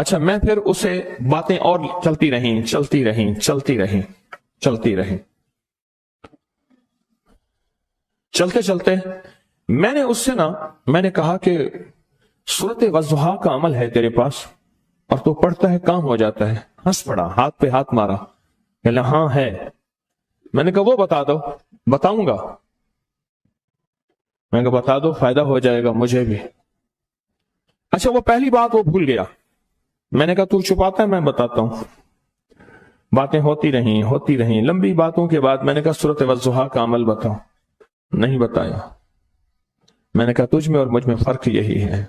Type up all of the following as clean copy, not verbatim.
اچھا میں پھر اسے باتیں اور چلتی رہیں چلتے چلتے میں نے اس سے میں نے کہا کہ سورت والضحیٰ کا عمل ہے تیرے پاس اور تو پڑھتا ہے کام ہو جاتا ہے. ہنس پڑا, ہاتھ پہ ہاتھ مارا, کہ ہاں ہے. میں نے کہا وہ بتا دو. بتاؤں گا. میں نے کہا بتا دو, فائدہ ہو جائے گا مجھے بھی. اچھا وہ پہلی بات وہ بھول گیا. میں نے کہا تو چھپاتا ہے, میں بتاتا ہوں. باتیں ہوتی رہیں لمبی باتوں کے بعد میں نے کہا سورت والضحیٰ کا عمل بتاؤ. نہیں بتایا. میں نے کہا تجھ میں اور مجھ میں فرق یہی ہے.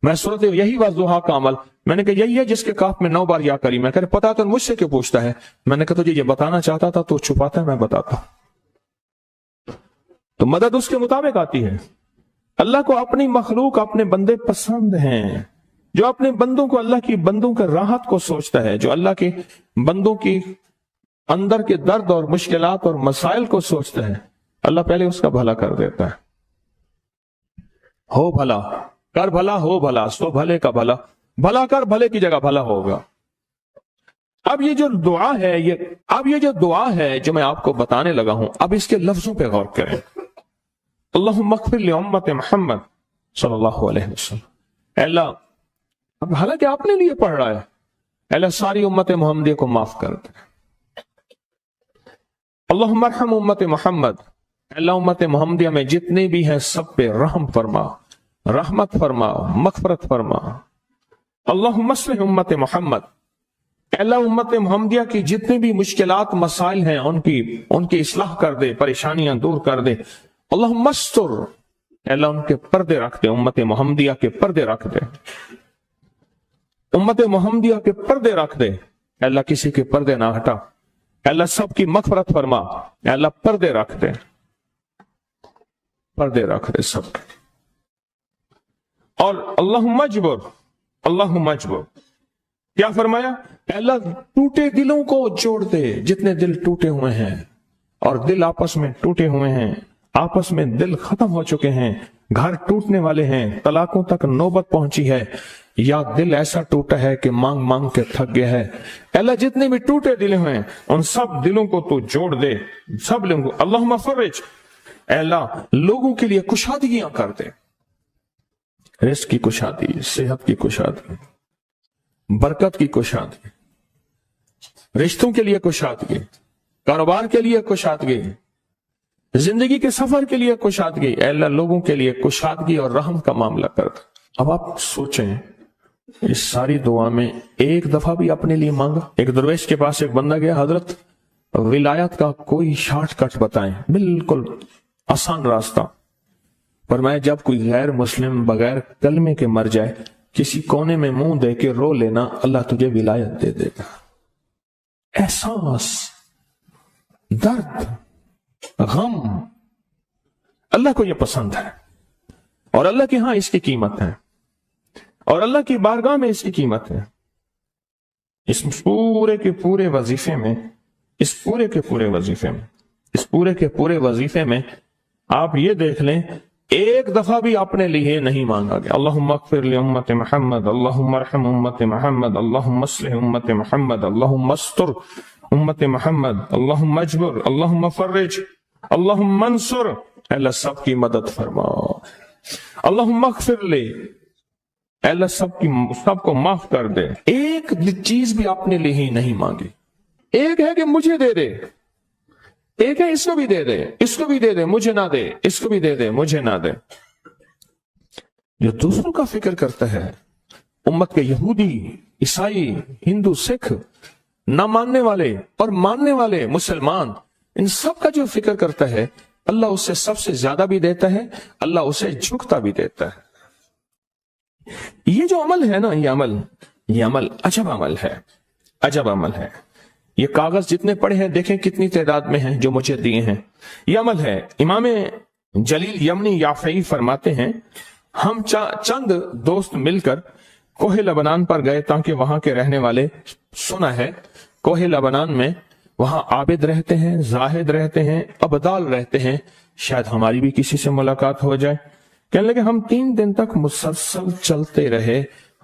میں سورت یہی والضحیٰ کا عمل, میں نے کہا یہی ہے جس کے کاف میں 9 بار یا کری. میں کہا پتا تو مجھ سے کیوں پوچھتا ہے. میں نے کہا تجھے یہ بتانا چاہتا تھا تو چھپاتا ہے, میں بتاتا. تو مدد اس کے مطابق آتی ہے. اللہ کو اپنی مخلوق اپنے بندے پسند ہیں. جو اپنے بندوں کو, اللہ کی بندوں کے راحت کو سوچتا ہے, جو اللہ کے بندوں کی اندر کے درد اور مشکلات اور مسائل کو سوچتا ہے, اللہ پہلے اس کا بھلا کر دیتا ہے. ہو بھلا کر بھلا, ہو بھلا سو بھلے کا بھلا, بھلا کر بھلے کی جگہ بھلا ہوگا. اب یہ جو دعا ہے, یہ جو دعا ہے جو میں آپ کو بتانے لگا ہوں, اب اس کے لفظوں پہ غور کریں. اللہم اغفر لامت محمد صلی اللہ علیہ وسلم. اے اللہ, اب حالانکہ آپ نے لیے پڑھ رہا ہے, اے اللہ ساری امت محمدیہ کو معاف کر دے. اللہم ارحم امت محمد, اے اللہ امت محمدیہ میں جتنے بھی ہیں سب پہ رحم فرما, رحمت فرما, مغفرت فرما. اللہم اصلح امت محمد, اے اللہ امت محمدیہ کی جتنی بھی مشکلات مسائل ہیں ان کی اصلاح کر دے, پریشانیاں دور کر دے. اللہم استر, اے اللہ ان کے پردے رکھ دے, امت محمدیہ کے پردے رکھ دے, امت محمدیہ کے پردے رکھ دے. اے اللہ کسی کے پردے نہ ہٹا. اے اللہ سب کی مغفرت فرما. اے اللہ پردے رکھ دے, پردے رکھ دے سب کے. اور اللہم اجبر, اللہم اجبر کیا فرمایا؟ اے اللہ ٹوٹے دلوں کو جوڑ دے. جتنے دل ٹوٹے ہوئے ہیں اور دل آپس میں ٹوٹے ہوئے ہیں, آپس میں دل ختم ہو چکے ہیں, گھر ٹوٹنے والے ہیں, طلاقوں تک نوبت پہنچی ہے, یا دل ایسا ٹوٹا ہے کہ مانگ مانگ کے تھک گیا ہے. اے اللہ جتنے بھی ٹوٹے دل ہیں ان سب دلوں کو تو جوڑ دے, سب دلوں کو. اللہم فرج, اے اللہ لوگوں کے لیے کشادگیاں کر دے. رزق کی کشادگی, صحت کی کشادگی, برکت کی کشادگی, رشتوں کے لیے کشادگی, کاروبار کے لیے کشادگی, زندگی کے سفر کے لیے کشادگی. اے اللہ لوگوں کے لیے کشادگی اور رحم کا معاملہ کر دے. اب آپ سوچیں, اس ساری دعا میں ایک دفعہ بھی اپنے لیے مانگا؟ ایک درویش کے پاس ایک بندہ گیا, حضرت ولایت کا کوئی شارٹ کٹ بتائیں, بالکل آسان راستہ. فرمایا جب کوئی غیر مسلم بغیر کلمے کے مر جائے, کسی کونے میں منہ دے کے رو لینا, اللہ تجھے ولایت دے دے گا. احساس, درد, غم, اللہ کو یہ پسند ہے, اور اللہ کے ہاں اس کی قیمت ہے, اور اللہ کی بارگاہ میں اس کی قیمت ہے. اس پورے کے پورے وظیفے میں آپ یہ دیکھ لیں, ایک دفعہ بھی اپنے لیے نہیں مانگا گیا. اللہم اغفر لامت محمد, اللہم ارحم امت محمد, اللہم اصلح امت محمد, اللہم استر امت محمد, اللہم اجبر, اللہم فرج, اللہم منصر. اللہ سب کی مدد فرما. اللہم اغفر لے, اللہ سب کو معاف کر دے. ایک چیز بھی اپنے لیے ہی نہیں مانگی. ایک ہے کہ مجھے دے دے, ایک ہے اس کو بھی دے دے, اس کو بھی دے دے, مجھے نہ دے, اس کو بھی دے دے, مجھے نہ دے. جو دوسروں کا فکر کرتا ہے, امت کے یہودی, عیسائی, ہندو, سکھ, نہ ماننے والے اور ماننے والے مسلمان, ان سب کا جو فکر کرتا ہے, اللہ اسے سب سے زیادہ بھی دیتا ہے, اللہ اسے جھکتا بھی دیتا ہے. یہ جو عمل ہے نا, یہ عمل عجب عمل ہے. یہ کاغذ جتنے پڑے ہیں دیکھیں کتنی تعداد میں ہیں جو مجھے دیے ہیں. یہ عمل ہے. امام جلیل یمنی یافعی فرماتے ہیں, ہم چند دوست مل کر کوہ لبنان پر گئے تاکہ وہاں کے رہنے والے, سنا ہے کوہ لبنان میں وہاں عابد رہتے ہیں, زاہد رہتے ہیں, ابدال رہتے ہیں, شاید ہماری بھی کسی سے ملاقات ہو جائے. کہنے لگے ہم 3 دن تک مسلسل چلتے رہے,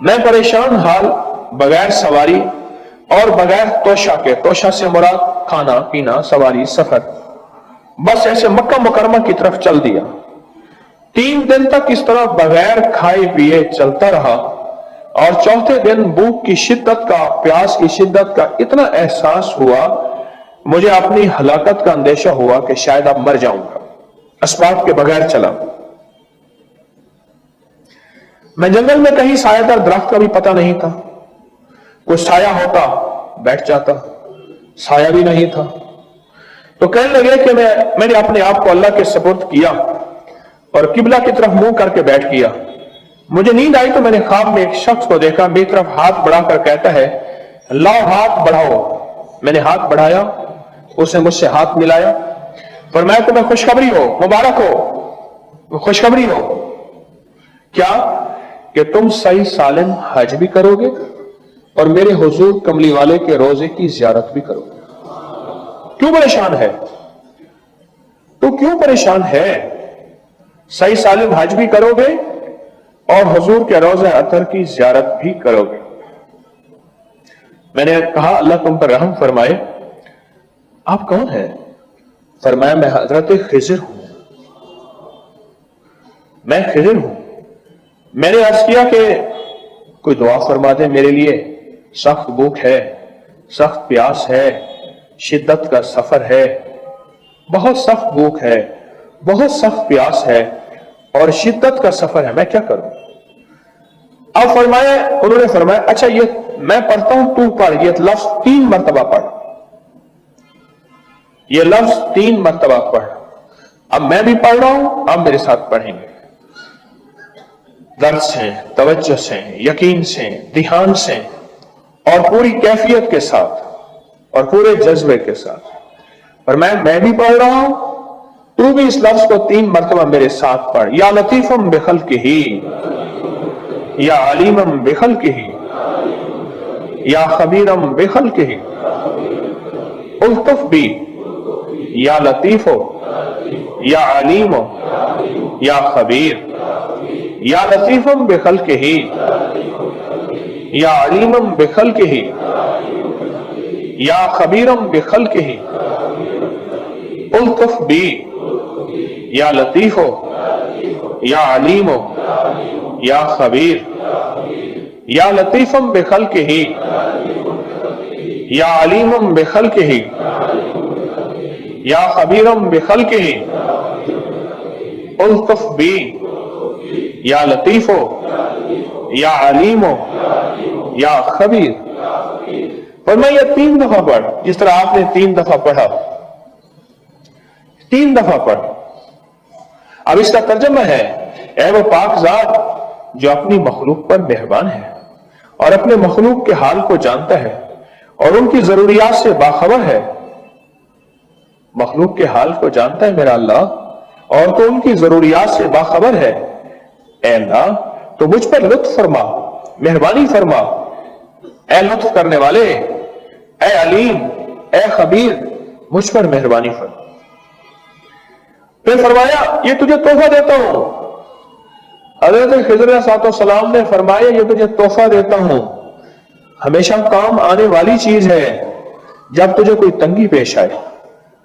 میں پریشان حال بغیر سواری اور بغیر توشہ کے، توشہ سے مراد کھانا پینا، سواری، سفر، بس ایسے مکہ مکرمہ کی طرف چل دیا۔ 3 دن تک اس طرح بغیر کھائے پیے چلتا رہا، اور چوتھے دن بھوک کی شدت کا، پیاس کی شدت کا اتنا احساس ہوا، مجھے اپنی ہلاکت کا اندیشہ ہوا کہ شاید اب مر جاؤں گا۔ اسباب کے بغیر چلا۔ میں جنگل میں کہیں سایہ دار درخت کا بھی پتہ نہیں تھا، کوئی سایہ ہوتا بیٹھ جاتا، سایہ بھی نہیں تھا۔ تو کہنے لگے کہ میں نے اپنے آپ کو اللہ کے سپرد کیا اور قبلہ کی طرف منہ کر کے بیٹھ گیا۔ مجھے نیند آئی تو میں نے خواب میں ایک شخص کو دیکھا، میری طرف ہاتھ بڑھا کر کہتا ہے لاؤ ہاتھ بڑھاؤ۔ میں نے ہاتھ بڑھایا، اس نے مجھ سے ہاتھ ملایا، فرمایا تمہیں خوشخبری ہو، مبارک ہو، خوشخبری ہو کیا کہ تم صحیح سالم حج بھی کرو گے اور میرے حضور کملی والے کے روزے کی زیارت بھی کرو گے۔ کیوں پریشان ہے؟ تو کیوں پریشان ہے؟ صحیح سالم حج بھی کرو گے اور حضور کے روزہ اطہر کی زیارت بھی کرو گے۔ میں نے کہا اللہ تم پر رحم فرمائے، آپ کون ہیں؟ فرمایا میں حضرت خضر ہوں، میں خضر ہوں۔ میں نے عرض کیا کہ کوئی دعا فرما دے میرے لیے، سخت بھوک ہے، سخت پیاس ہے، شدت کا سفر ہے، بہت سخت بھوک ہے، بہت سخت پیاس ہے اور شدت کا سفر ہے، میں کیا کروں؟ اب فرمایا، انہوں نے فرمایا اچھا یہ میں پڑھتا ہوں تو پڑھ، یہ لفظ 3 مرتبہ پڑھ، یہ لفظ 3 مرتبہ پڑھ۔ اب میں بھی پڑھ رہا ہوں، اب میرے ساتھ پڑھیں گے، درد سے، توجہ سے، یقین سے، دھیان سے اور پوری کیفیت کے ساتھ اور پورے جذبے کے ساتھ۔ اور میں بھی پڑھ رہا ہوں، تو بھی اس لفظ کو 3 مرتبہ میرے ساتھ پڑھ۔ یا لطیفم بخلقہ، یا علیمم بخلقہ، یا خبیرم بخلقہ، الطف بی، یا لطیف، یا علیم، یا خبیر، یا لطیفم بخلقہ، یا علیمم بخلقہ، یا خبیرم بخلقہ، الطف بی، یا لطیف، یا علیم، یا خبیر، یا لطیفم بخلقہ، یا علیمم بخلقہ، یا خبیرم بخلقہ، الطف بی، یا لطیف، یا علیم، یا خبیر۔ فرمایا یہ 3 دفعہ پڑھ، جس طرح آپ نے 3 دفعہ پڑھا، 3 دفعہ پڑھ۔ اب اس کا ترجمہ ہے اے وہ پاک ذات جو اپنی مخلوق پر مہربان ہے اور اپنے مخلوق کے حال کو جانتا ہے اور ان کی ضروریات سے باخبر ہے، مخلوق کے حال کو جانتا ہے میرا اللہ اور تو ان کی ضروریات سے باخبر ہے، اے اللہ تو مجھ پر لطف فرما، مہربانی فرما، اے لطف کرنے والے، اے علیم، اے خبیر، مجھ پر مہربانی فرما۔ پھر فرمایا یہ تجھے تحفہ دیتا ہوں۔ حضرت خضر علیہ السلام نے فرمایا یہ تجھے تحفہ دیتا ہوں، ہمیشہ کام آنے والی چیز ہے جب تجھے کوئی تنگی پیش آئے،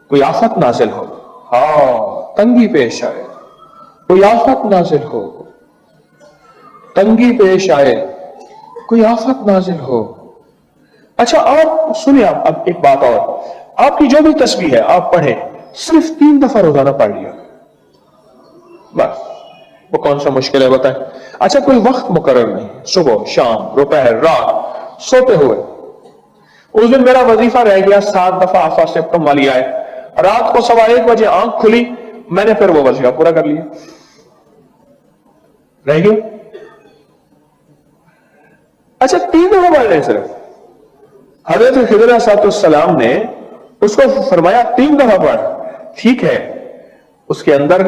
کوئی آفت نازل ہو۔ ہاں تنگی پیش آئے، کوئی آفت نازل ہو، تنگی پیش آئے، کوئی آفت نازل ہو۔ اچھا آپ سنیں، اب ایک بات اور، آپ کی جو بھی تسبیح ہے آپ پڑھیں، صرف 3 دفعہ روزانہ پڑھ لیا بس، وہ کون سا مشکل ہے بتائیں؟ اچھا کوئی وقت مقرر نہیں، صبح، شام، دوپہر، رات، سوتے ہوئے۔ اس دن میرا وظیفہ رہ گیا 7 دفعہ آفا سپٹم والی آئے، رات کو 1:15 بجے آنکھ کھلی، میں نے پھر وہ وظیفہ پورا کر لیا، رہ گیا۔ اچھا 3 دفعہ پڑھ لیں صرف۔ حضرت خضر علیہ السلام نے اس کو فرمایا 3 دفعہ پڑھ، ٹھیک ہے، اس کے اندر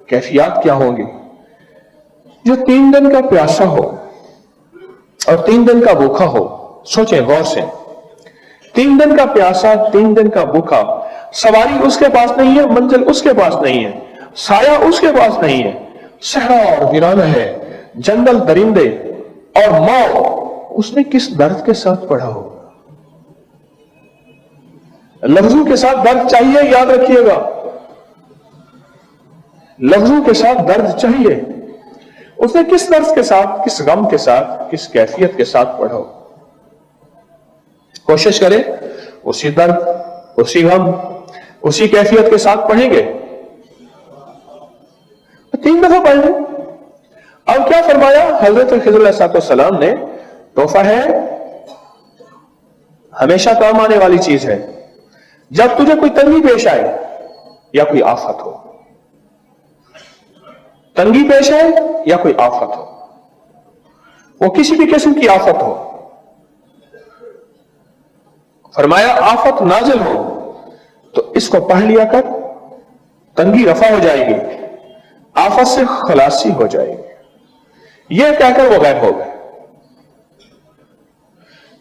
کیفیات کیا ہوں گی؟ جو 3 دن کا پیاسا ہو اور 3 دن کا بھوکا ہو، سوچیں غور سے، 3 دن کا پیاسا، 3 دن کا بھوکا، سواری اس کے پاس نہیں ہے، منزل اس کے پاس نہیں ہے، سایہ اس کے پاس نہیں ہے، صحرا اور ویرانہ ہے، جنگل، درندے، اور موت اس نے کس درد کے ساتھ پڑھا ہوگا. لفظوں کے ساتھ درد چاہیے, یاد رکھیے گا, لفظوں کے ساتھ درد چاہیے. اس نے کس درد کے ساتھ, کس غم کے ساتھ, کس کیفیت کے ساتھ پڑھا ہو. کوشش کریں اسی درد, اسی غم, اسی کیفیت کے ساتھ پڑھیں گے. 3 دفعہ پڑھ لیں. اب کیا فرمایا حضرت خضر علیہ السلام نے, تحفہ ہے, ہمیشہ کام آنے والی چیز ہے. جب تجھے کوئی تنگی پیش آئے یا کوئی آفت ہو, تنگی پیش آئے یا کوئی آفت ہو, وہ کسی بھی قسم کی آفت ہو, فرمایا آفت نازل ہو تو اس کو پڑھ لیا کر, تنگی رفع ہو جائے گی, آفت سے خلاصی ہو جائے گی. یہ کہہ کر وہ غائب ہو گئے.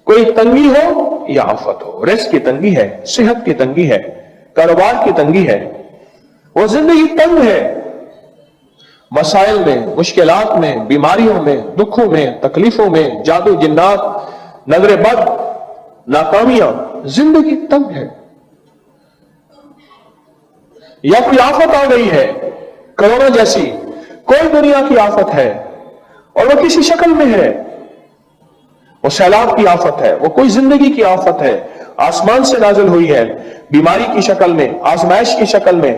کوئی تنگی ہو یا آفت ہو, رزق کی تنگی ہے, صحت کی تنگی ہے, کاروبار کی تنگی ہے, وہ زندگی تنگ ہے, مسائل میں, مشکلات میں, بیماریوں میں, دکھوں میں, تکلیفوں میں, جادو جنات, نظر بد, ناکامیاں, زندگی تنگ ہے. یا کوئی آفت آ گئی ہے, کرونا جیسی کوئی دنیا کی آفت ہے اور وہ کسی شکل میں ہے, وہ سیلاب کی آفت ہے, وہ کوئی زندگی کی آفت ہے, آسمان سے نازل ہوئی ہے, بیماری کی شکل میں, آزمائش کی شکل میں,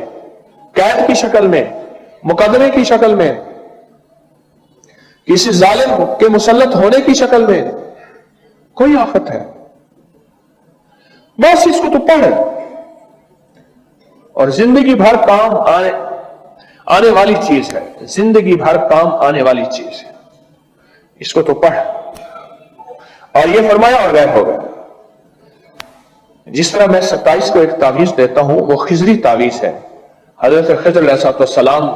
قید کی شکل میں, مقدمے کی شکل میں, کسی ظالم کے مسلط ہونے کی شکل میں, کوئی آفت ہے, بس اس کو تو پڑھ. اور زندگی بھر کام آنے والی چیز ہے, زندگی بھر کام آنے والی چیز ہے, اس کو تو پڑھ. اور یہ فرمایا اور غائب ہو گیا. جس طرح میں 27 کو ایک تعویذ دیتا ہوں, وہ خضری تعویذ ہے. حضرت خضر علیہ السلام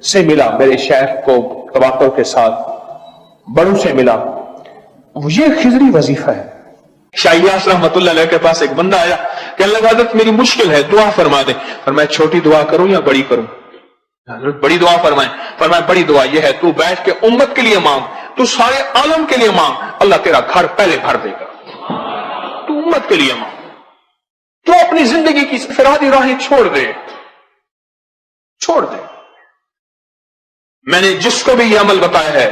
سے ملا, میرے شیخ کو تواتر کے ساتھ بڑوں سے ملا, یہ خضری وظیفہ ہے. شاہ الیاس رحمت اللہ علیہ کے پاس ایک بندہ آیا کہ اللہ حضرت میری مشکل ہے, دعا فرما دے. فرمایا چھوٹی دعا کروں یا بڑی کروں؟ حضرت بڑی دعا فرمائے. فرمایا بڑی دعا یہ ہے, تو بیٹھ کے امت کے لیے مانگ, تو سارے عالم کے لیے مانگ, اللہ تیرا گھر پہلے بھر دے گا. تو امت کے لیے مانگ, تو اپنی زندگی کی فرادی راہیں چھوڑ دے. میں نے جس کو بھی یہ عمل بتایا ہے,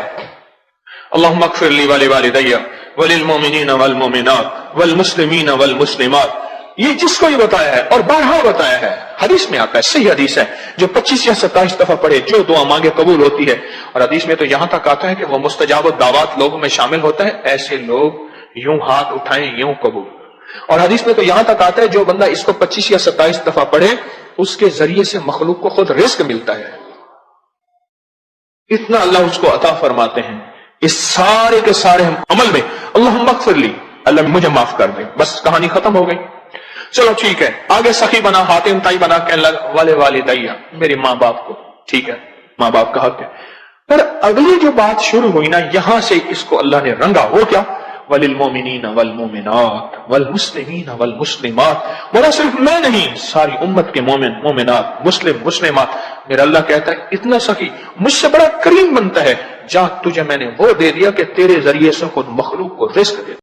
اللہم اغفر لی ولوالدی وللمؤمنین والمؤمنات والمسلمین والمسلمات, یہ جس کو یہ بتایا ہے اور بارہا بتایا ہے, حدیث میں آتا ہے, صحیح حدیث ہے, جو 25 یا 27 دفعہ پڑھے جو دعا مانگے قبول ہوتی ہے. اور حدیث میں تو یہاں تک آتا ہے کہ وہ مستجاب الدعوات لوگوں میں شامل ہوتا ہے, ایسے لوگ یوں ہاتھ اٹھائیں یوں قبول. اور حدیث میں تو یہاں تک آتا ہے جو بندہ اس کو 25 یا 27 دفعہ پڑھے اس کے ذریعے سے مخلوق کو خود رزق ملتا ہے. اتنا اللہ اس کو عطا فرماتے ہیں. اس سارے کے سارے عمل میں اللہم اغفر لی, اللہ مجھے معاف کر دے, بس کہانی ختم ہو گئی. چلو ٹھیک ہے, آگے سخی بنا, حاتم تائی بنا, کہنے لگا والے والدیا, میرے ماں باپ کو. ٹھیک ہے, ماں باپ کا حق ہے. پر اگلی جو بات شروع ہوئی نا, یہاں سے اس کو اللہ نے رنگا. وہ کیا؟ وللمؤمنین والمؤمنات والمسلمین والمسلمات. بڑا صرف میں نہیں, ساری امت کے مومن مومنات, مسلم مسلمات. میرا اللہ کہتا ہے اتنا سخی, مجھ سے بڑا کریم بنتا ہے, جا تجھے میں نے وہ دے دیا کہ تیرے ذریعے سے خود مخلوق کو رزق دے.